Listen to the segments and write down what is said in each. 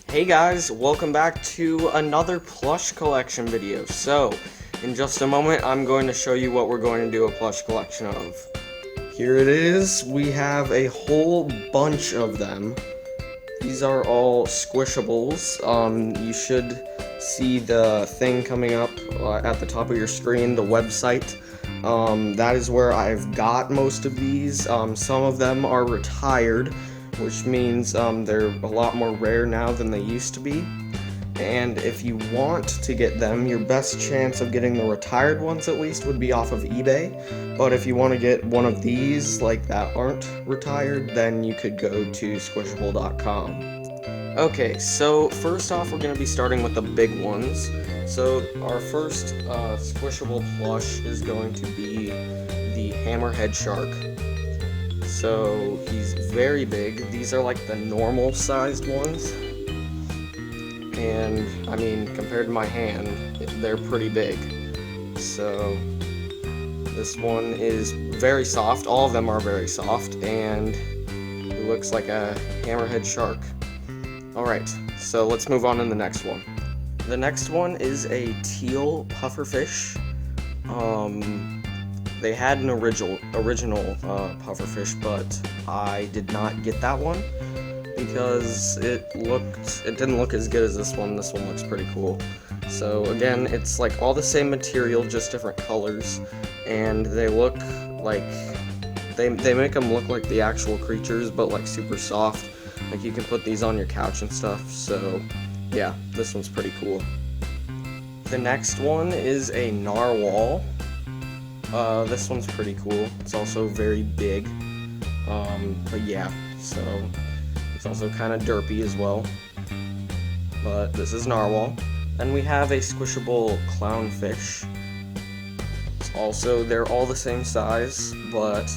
Hey guys, welcome back to another plush collection video. So, in just a moment, I'm going to show you what we're going to do a plush collection of. Here it is. We have a whole bunch of them. These are all Squishables. You should see the thing coming up at the top of your screen, the website. That is where I've got most of these. Some of them are retired, which means they're a lot more rare now than they used to be. And if you want to get them, your best chance of getting the retired ones at least would be off of eBay. But if you want to get one of these, like that aren't retired, then you could go to squishable.com. Okay, so first off, we're going to be starting with the big ones. So our first Squishable Plush is going to be the Hammerhead Shark. So he's very big. These are like the normal sized ones. And I mean, compared to my hand, they're pretty big. So this one is very soft. All of them are very soft, and it looks like a hammerhead shark. Alright, so let's move on to the next one. The next one is a teal pufferfish. They had an original pufferfish, but I did not get that one because it didn't look as good as this one. This one looks pretty cool. So again, it's like all the same material, just different colors, and they look like they make them look like the actual creatures, but like super soft. Like you can put these on your couch and stuff. So yeah, this one's pretty cool. The next one is a narwhal. This one's pretty cool. It's also very big. But yeah, so it's also kind of derpy as well. But this is narwhal. Then we have a squishable clownfish. They're all the same size, but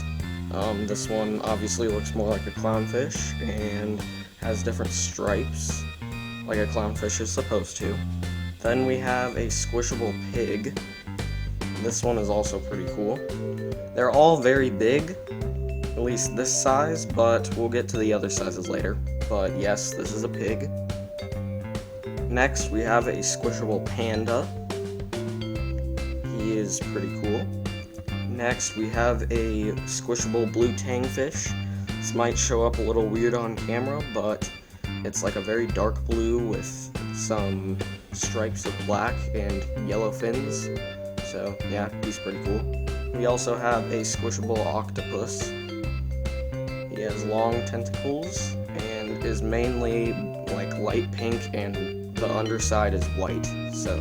this one obviously looks more like a clownfish and has different stripes, like a clownfish is supposed to. Then we have a squishable pig. This one is also pretty cool. They're all very big, at least this size, but we'll get to the other sizes later. But yes, this is a pig. Next, we have a squishable panda. He is pretty cool. Next, we have a squishable blue tangfish. This might show up a little weird on camera, but it's like a very dark blue with some stripes of black and yellow fins. So yeah, he's pretty cool. We also have a squishable octopus. He has long tentacles and is mainly like light pink, and the underside is white. So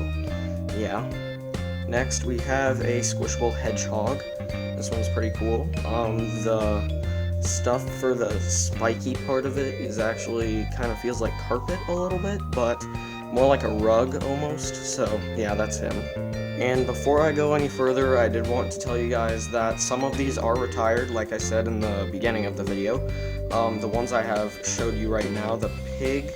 yeah. Next we have a squishable hedgehog. This one's pretty cool. The stuff for the spiky part of it is actually kind of feels like carpet a little bit, but more like a rug almost. So yeah, that's him. And before I go any further, I did want to tell you guys that some of these are retired, like I said in the beginning of the video. The ones I have showed you right now, the pig,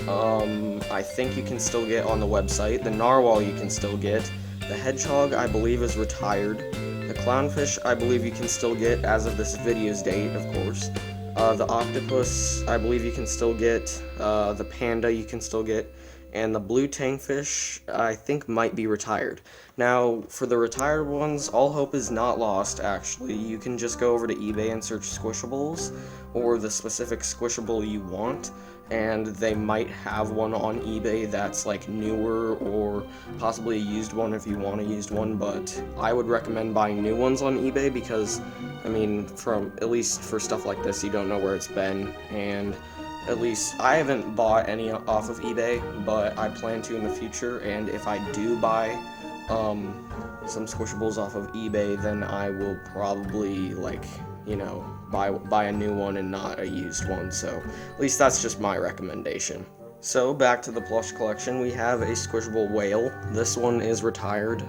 I think you can still get on the website. The narwhal you can still get. The hedgehog, I believe, is retired. The clownfish, I believe you can still get as of this video's date, of course. The octopus, I believe you can still get. The panda you can still get. And the blue tangfish, I think, might be retired. Now, for the retired ones, all hope is not lost, actually. You can just go over to eBay and search Squishables, or the specific Squishable you want, and they might have one on eBay that's, like, newer, or possibly a used one if you want a used one, but I would recommend buying new ones on eBay because, I mean, at least for stuff like this, you don't know where it's been, and at least I haven't bought any off of eBay, but I plan to in the future, and if I do buy some Squishables off of eBay, then I will probably, like, you know, buy a new one and not a used one, so at least that's just my recommendation. So back to the plush collection, we have a squishable whale. This one is retired.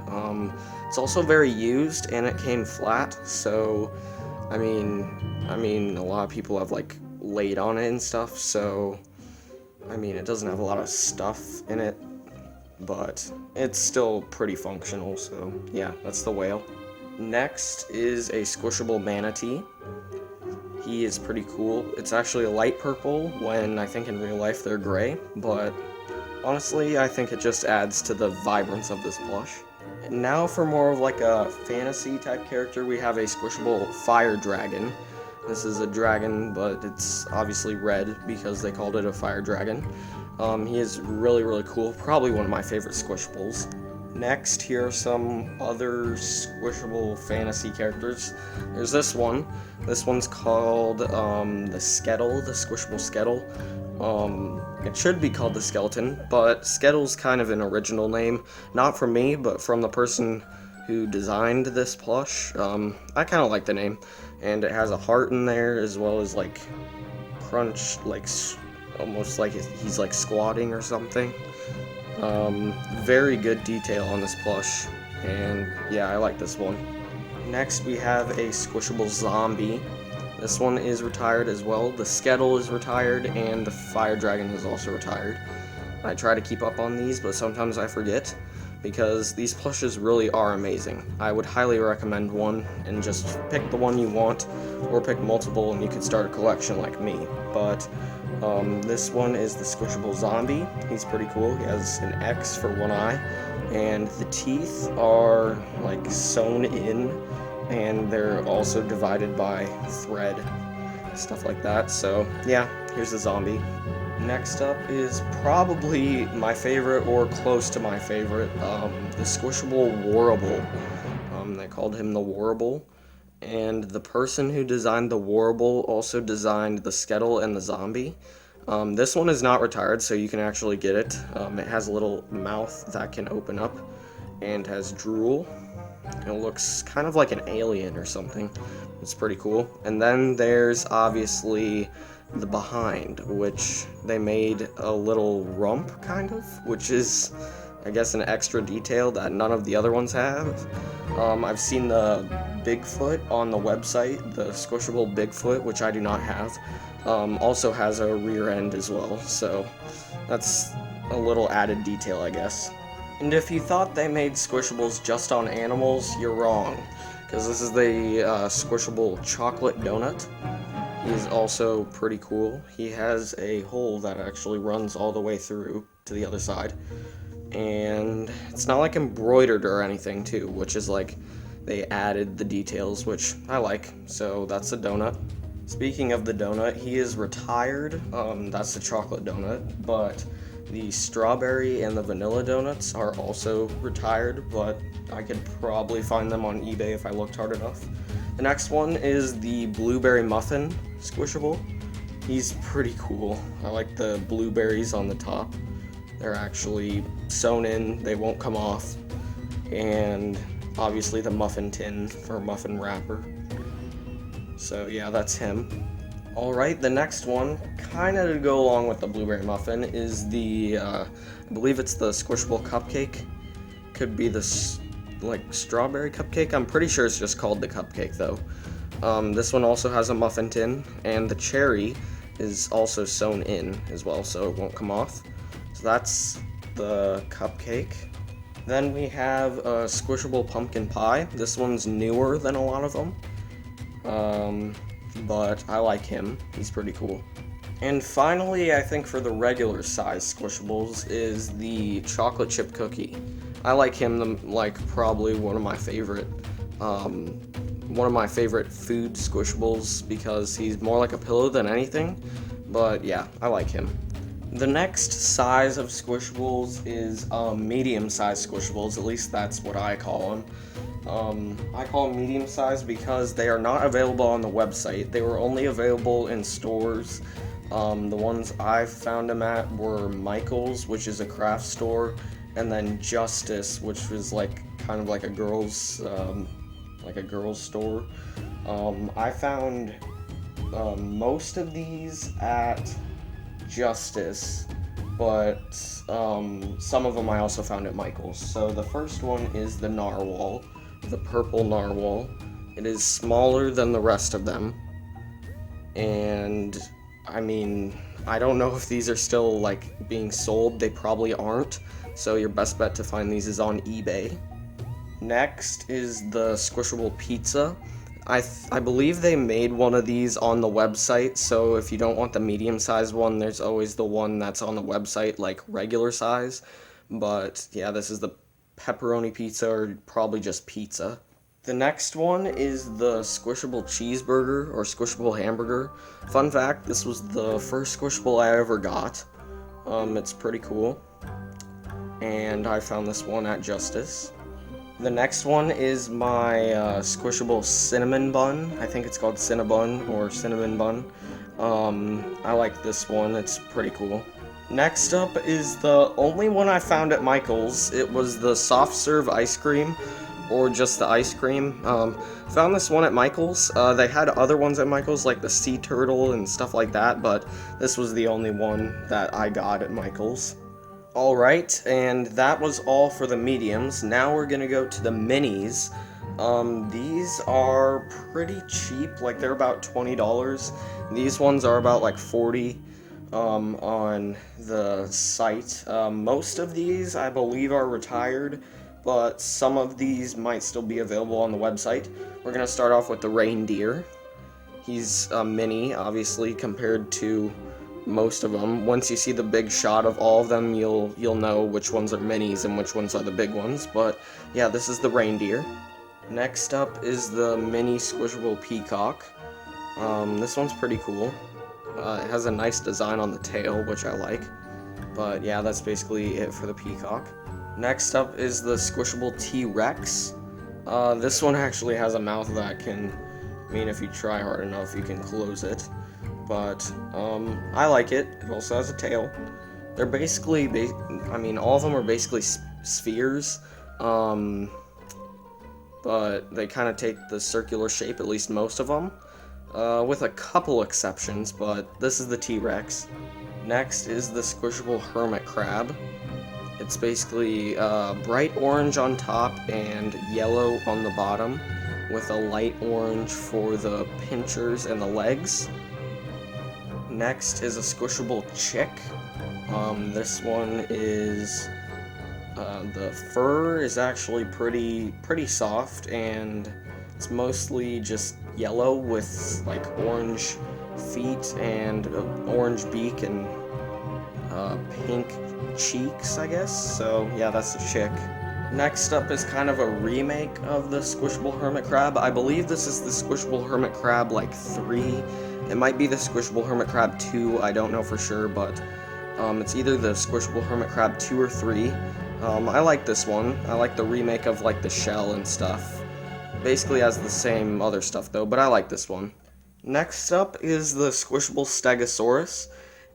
It's also very used, and it came flat, so I mean a lot of people have like laid on it and stuff, so I mean it doesn't have a lot of stuff in it, but it's still pretty functional, so yeah, that's the whale. Next is a squishable manatee. He is pretty cool. It's actually a light purple when I think in real life they're gray, but honestly, I think it just adds to the vibrance of this plush. And now for more of like a fantasy type character, we have a squishable fire dragon. This is a dragon, but it's obviously red because they called it a fire dragon. He is really, really cool. Probably one of my favorite squishables. Next, here are some other squishable fantasy characters. There's this one. This one's called the Skettle, the squishable Skettle. It should be called the Skeleton, but Skettle's kind of an original name. Not from me, but from the person who designed this plush. I kind of like the name. And it has a heart in there, as well as like crunch, like almost like he's like squatting or something. Very good detail on this plush, and yeah, I like this one. Next, we have a squishable zombie. This one is retired as well. The Skettle is retired, and the fire dragon is also retired. I try to keep up on these, but sometimes I forget, because these plushes really are amazing. I would highly recommend one, and just pick the one you want, or pick multiple and you could start a collection like me. But this one is the squishable zombie. He's pretty cool. He has an X for one eye, and the teeth are like sewn in, and they're also divided by thread, stuff like that. So yeah, here's the zombie. Next up is probably my favorite, or close to my favorite, the squishable Warble. They called him the Warble, and the person who designed the Warble also designed the Skettle and the zombie. This one is not retired, so you can actually get it. It has a little mouth that can open up, and has drool. It looks kind of like an alien or something. It's pretty cool. And then there's obviously the behind, which they made a little rump, kind of, which is, I guess, an extra detail that none of the other ones have. I've seen the Bigfoot on the website, the squishable Bigfoot, which I do not have, also has a rear end as well, so that's a little added detail, I guess. And if you thought they made squishables just on animals, you're wrong, because this is the squishable chocolate donut. He's also pretty cool. He has a hole that actually runs all the way through to the other side. And it's not like embroidered or anything too, which is like they added the details, which I like. So that's the donut. Speaking of the donut, he is retired. That's the chocolate donut, but the strawberry and the vanilla donuts are also retired, but I could probably find them on eBay if I looked hard enough. The next one is the blueberry muffin squishable. He's pretty cool. I like the blueberries on the top. They're actually sewn in, they won't come off. And obviously the muffin tin or muffin wrapper. So yeah, that's him. Alright, the next one, kind of to go along with the blueberry muffin, is the, I believe it's the squishable cupcake. Could be the, like, strawberry cupcake. I'm pretty sure it's just called the cupcake, though. This one also has a muffin tin, and the cherry is also sewn in as well, so it won't come off. So that's the cupcake. Then we have a squishable pumpkin pie. This one's newer than a lot of them. But I like him. He's pretty cool. And finally, I think for the regular size squishables is the chocolate chip cookie. I like him like probably one of my favorite food squishables, because he's more like a pillow than anything. But yeah, I like him. The next size of squishables is medium-sized squishables. At least that's what I call them. I call them medium-sized because they are not available on the website. They were only available in stores. The ones I found them at were Michael's, which is a craft store, and then Justice, which was like kind of like a girls' store. I found most of these at Justice, but some of them I also found at Michael's. So the first one is the narwhal, the purple narwhal. It is smaller than the rest of them, and I mean, I don't know if these are still like being sold. They probably aren't, so your best bet to find these is on eBay. Next is the squishable pizza. I believe they made one of these on the website, so if you don't want the medium-sized one, there's always the one that's on the website, like regular size. But yeah, this is the pepperoni pizza, or probably just pizza. The next one is the Squishable Cheeseburger, or Squishable Hamburger. Fun fact, this was the first Squishable I ever got. It's pretty cool. And I found this one at Justice. The next one is my Squishable Cinnamon Bun. I think it's called Cinnabun or Cinnamon Bun. I like this one, it's pretty cool. Next up is the only one I found at Michael's. It was the soft serve ice cream, or just the ice cream. Found this one at Michael's. They had other ones at Michael's, like the sea turtle and stuff like that, but this was the only one that I got at Michael's. Alright, and that was all for the mediums. Now we're gonna go to the minis. These are pretty cheap, like they're about $20. These ones are about like $40 on the site. Most of these, I believe, are retired, but some of these might still be available on the website. We're gonna start off with the reindeer. He's a mini, obviously, compared to most of them. Once you see the big shot of all of them, you'll know which ones are minis and which ones are the big ones. But yeah, this is the reindeer. Next up is the mini Squishable Peacock. This one's pretty cool. It has a nice design on the tail, which I like. But yeah, that's basically it for the peacock. Next up is the Squishable T-Rex. This one actually has a mouth that can, if you try hard enough, you can close it. But I like it. It also has a tail. They're basically, all of them are basically spheres, but they kind of take the circular shape, at least most of them, with a couple exceptions, but this is the T-Rex. Next is the Squishable Hermit Crab. It's basically bright orange on top and yellow on the bottom, with a light orange for the pinchers and the legs. Next is a Squishable Chick. This one is, the fur is actually pretty soft, and it's mostly just yellow with like orange feet and orange beak and pink cheeks, I guess. So yeah, that's the chick. Next up is kind of a remake of the Squishable Hermit Crab. I believe this is the Squishable Hermit Crab like 3. It might be the Squishable Hermit Crab 2, I don't know for sure, but it's either the Squishable Hermit Crab 2 or 3. I like this one. I like the remake of like the shell and stuff. Basically has the same other stuff though, but I like this one. Next up is the Squishable Stegosaurus.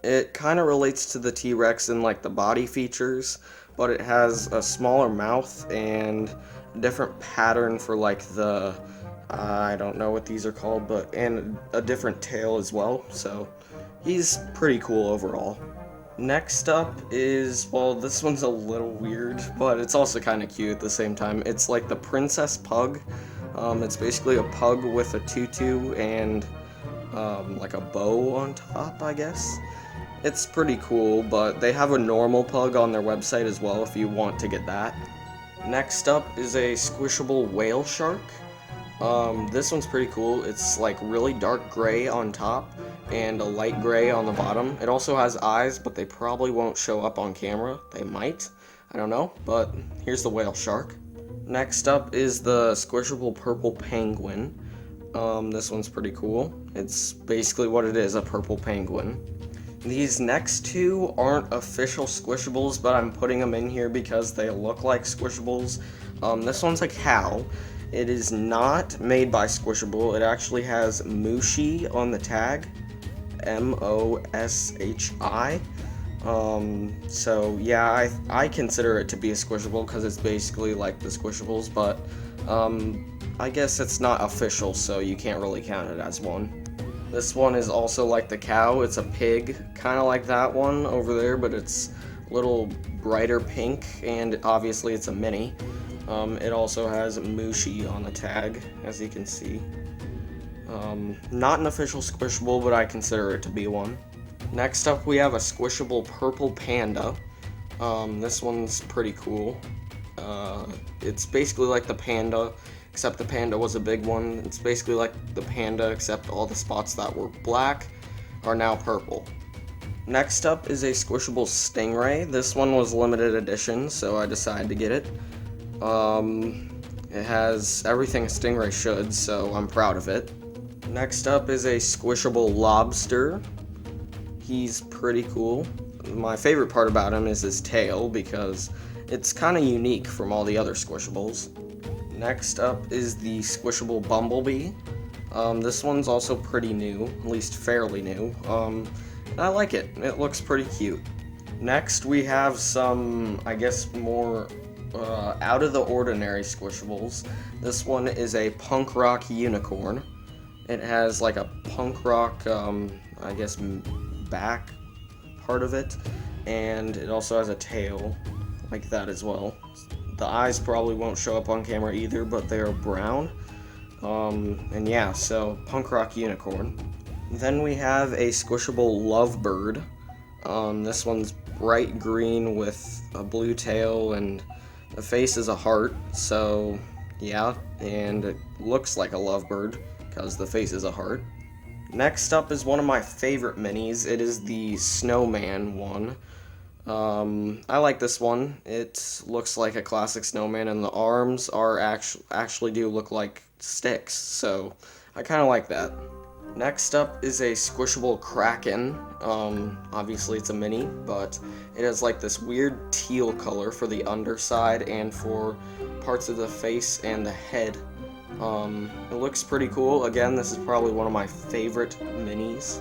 It kind of relates to the T-Rex in like the body features, but it has a smaller mouth and a different pattern for like the, I don't know what these are called, and a different tail as well, so he's pretty cool overall. Next up is, well, this one's a little weird, but it's also kind of cute at the same time. It's like the Princess Pug. It's basically a pug with a tutu and like a bow on top, I guess. It's pretty cool, but they have a normal pug on their website as well if you want to get that. Next up is a Squishable Whale Shark. This one's pretty cool. It's like really dark gray on top and a light gray on the bottom. It also has eyes, but they probably won't show up on camera. They might. I don't know, but here's the whale shark. Next up is the Squishable Purple Penguin. This one's pretty cool. It's basically what it is, a purple penguin. These next two aren't official Squishables, but I'm putting them in here because they look like Squishables. This one's a cow. It is not made by Squishable. It actually has Moshi on the tag. M-O-S-H-I. So yeah, I consider it to be a Squishable because it's basically like the Squishables, but I guess it's not official, so you can't really count it as one. This one is also like the cow. It's a pig, kind of like that one over there, but it's a little brighter pink, and obviously it's a mini. It also has Mushi on the tag, as you can see. Not an official Squishable, but I consider it to be one. Next up, we have a Squishable Purple Panda. This one's pretty cool. It's basically like the panda, except the panda was a big one. It's basically like the panda, except all the spots that were black are now purple. Next up is a Squishable Stingray. This one was limited edition, so I decided to get it. It has everything a stingray should, so I'm proud of it. Next up is a Squishable Lobster. He's pretty cool. My favorite part about him is his tail, because it's kind of unique from all the other Squishables. Next up is the Squishable Bumblebee. This one's also pretty new, at least fairly new. I like it. It looks pretty cute. Next we have some, I guess, more out of the ordinary Squishables. This one is a punk rock unicorn. It has like a punk rock, I guess, back part of it, and it also has a tail like that as well. The eyes probably won't show up on camera either, but they are brown. And yeah, so punk rock unicorn. Then we have a Squishable Lovebird. This one's bright green with a blue tail, and the face is a heart, so yeah, and it looks like a lovebird because the face is a heart. Next up is one of my favorite minis. It is the snowman one. I like this one. It looks like a classic snowman, and the arms are actually do look like sticks, so I kind of like that. Next up is a Squishable Kraken. Obviously it's a mini, but it has like this weird teal color for the underside and for parts of the face and the head. It looks pretty cool. Again, this is probably one of my favorite minis.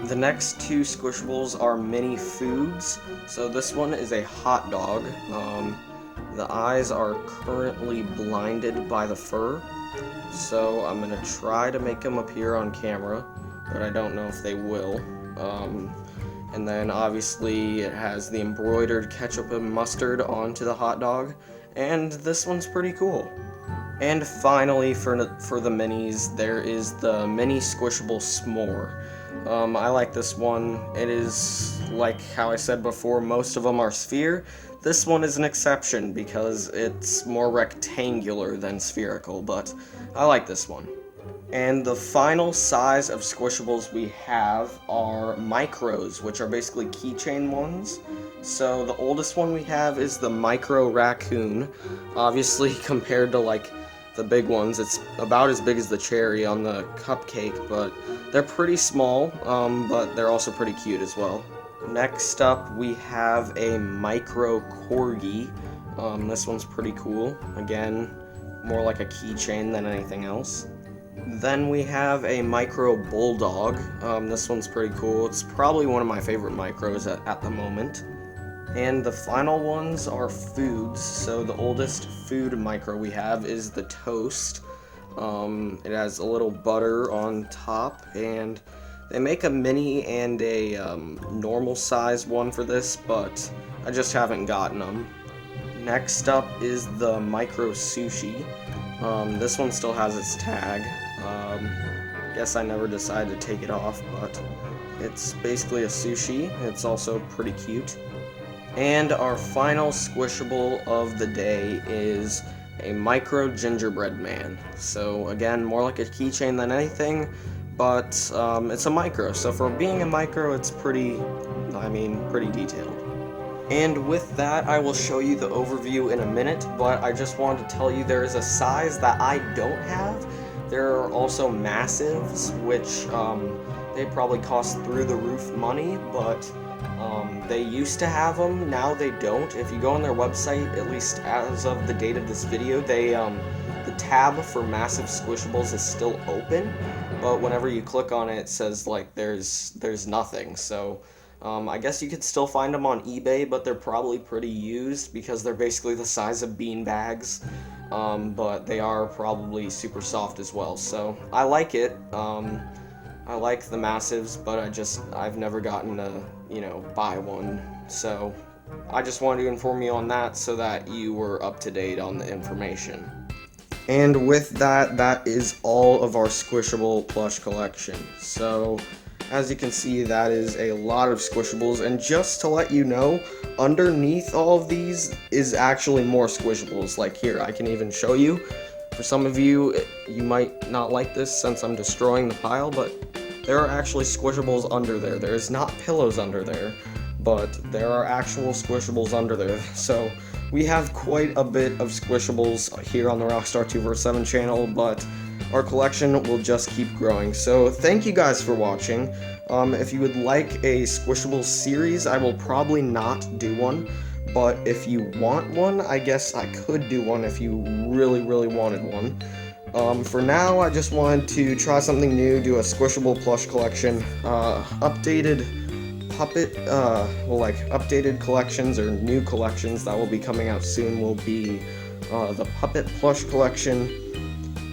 The next two Squishables are mini foods. So this one is a hot dog. The eyes are currently blinded by the fur, so I'm gonna try to make them appear on camera, but I don't know if they will. And then obviously it has the embroidered ketchup and mustard onto the hot dog, and this one's pretty cool. And finally, for the minis, there is the mini Squishable S'more. I like this one. It is, like how I said before, most of them are sphere. This one is an exception because it's more rectangular than spherical, but I like this one. And the final size of Squishables we have are micros, which are basically keychain ones. So the oldest one we have is the Micro Raccoon. Obviously, compared to like the big ones, it's about as big as the cherry on the cupcake, but they're pretty small, but they're also pretty cute as well. Next up, we have a Micro Corgi. This one's pretty cool. Again, more like a keychain than anything else. Then we have a Micro Bulldog. This one's pretty cool. It's probably one of my favorite micros at the moment. And the final ones are foods. So the oldest food micro we have is the Toast. It has a little butter on top, and they make a mini and a normal size one for this, but I just haven't gotten them. Next up is the Micro Sushi. This one still has its tag. Guess I never decided to take it off, but it's basically a sushi. It's also pretty cute. And our final Squishable of the day is a Micro Gingerbread Man. So again, more like a keychain than anything, but it's a micro. So for being a micro, it's pretty detailed. And with that, I will show you the overview in a minute, but I just wanted to tell you there is a size that I don't have. There are also massives, which they probably cost through the roof money, but they used to have them, now they don't. If you go on their website, at least as of the date of this video, the tab for massive Squishables is still open, but whenever you click on it, it says like there's nothing. So I guess you could still find them on eBay, but they're probably pretty used because they're basically the size of bean bags. But they are probably super soft as well. So I like it. I like the massives, but I've never gotten to, buy one. So I just wanted to inform you on that so that you were up to date on the information. And with that, that is all of our Squishable plush collection. So as you can see, that is a lot of Squishables, and just to let you know, underneath all of these is actually more Squishables. Like here, I can even show you. For some of you, you might not like this since I'm destroying the pile, but there are actually squishables under there. There's not pillows under there, but there are actual squishables under there. So we have quite a bit of squishables here on the Rockstar 247 channel, but our collection will just keep growing. So thank you guys for watching. If you would like a Squishable series, I will probably not do one, but if you want one, I guess I could do one if you really wanted one. For now, I just wanted to try something new, do a Squishable Plush collection, updated puppet, updated collections or new collections that will be coming out soon will be the Puppet Plush collection,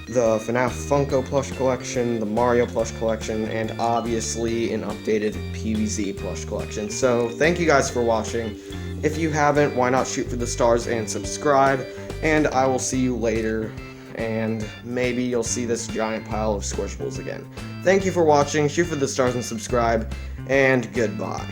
the FNAF Funko Plush collection, the Mario Plush collection, and obviously an updated PVZ Plush collection. So thank you guys for watching. If you haven't, why not shoot for the stars and subscribe, and I will see you later, and maybe you'll see this giant pile of Squishables again. Thank you for watching, shoot for the stars and subscribe, and goodbye.